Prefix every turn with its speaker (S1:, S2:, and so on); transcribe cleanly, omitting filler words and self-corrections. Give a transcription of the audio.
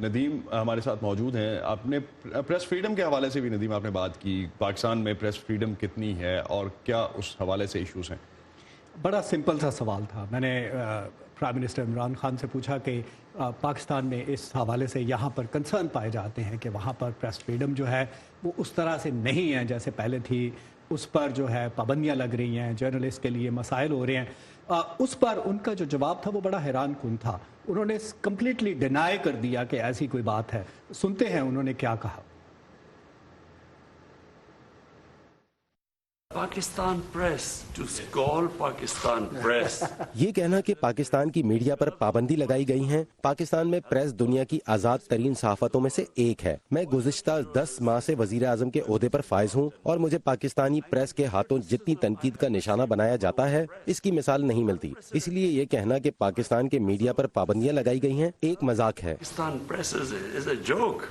S1: ندیم ہمارے ساتھ موجود ہیں. آپ نے پریس فریڈم کے حوالے سے بھی ندیم آپ نے بات کی. پاکستان میں پریس فریڈم کتنی ہے اور کیا اس حوالے سے ایشوز ہیں؟
S2: بڑا سمپل سا سوال تھا. میں نے پرائم منسٹر عمران خان سے پوچھا کہ پاکستان میں اس حوالے سے یہاں پر کنسرن پائے جاتے ہیں کہ وہاں پر پریس فریڈم جو ہے وہ اس طرح سے نہیں ہے جیسے پہلے تھی. اس پر جو ہے پابندیاں لگ رہی ہیں, جرنلسٹ کے لیے مسائل ہو رہے ہیں. اس پر ان کا جو جواب تھا وہ بڑا حیران کن تھا. انہوں نے کمپلیٹلی ڈینائی کر دیا کہ ایسی کوئی بات ہے. سنتے ہیں انہوں نے کیا کہا.
S3: Pakistan press to call Pakistan press.
S4: یہ کہنا کہ پاکستان کی میڈیا پر پابندی لگائی گئی ہیں. پاکستان میں پریس دنیا کی آزاد ترین صحافتوں میں سے ایک ہے. میں گزشتہ 10 ماہ سے وزیر اعظم کے عہدے پر فائز ہوں اور مجھے پاکستانی پریس کے ہاتھوں جتنی تنقید کا نشانہ بنایا جاتا ہے اس کی مثال نہیں ملتی. اس لیے یہ کہنا کہ پاکستان کے میڈیا پر پابندیاں لگائی گئی ہیں ایک مذاق ہے.
S3: Pakistan press is a joke.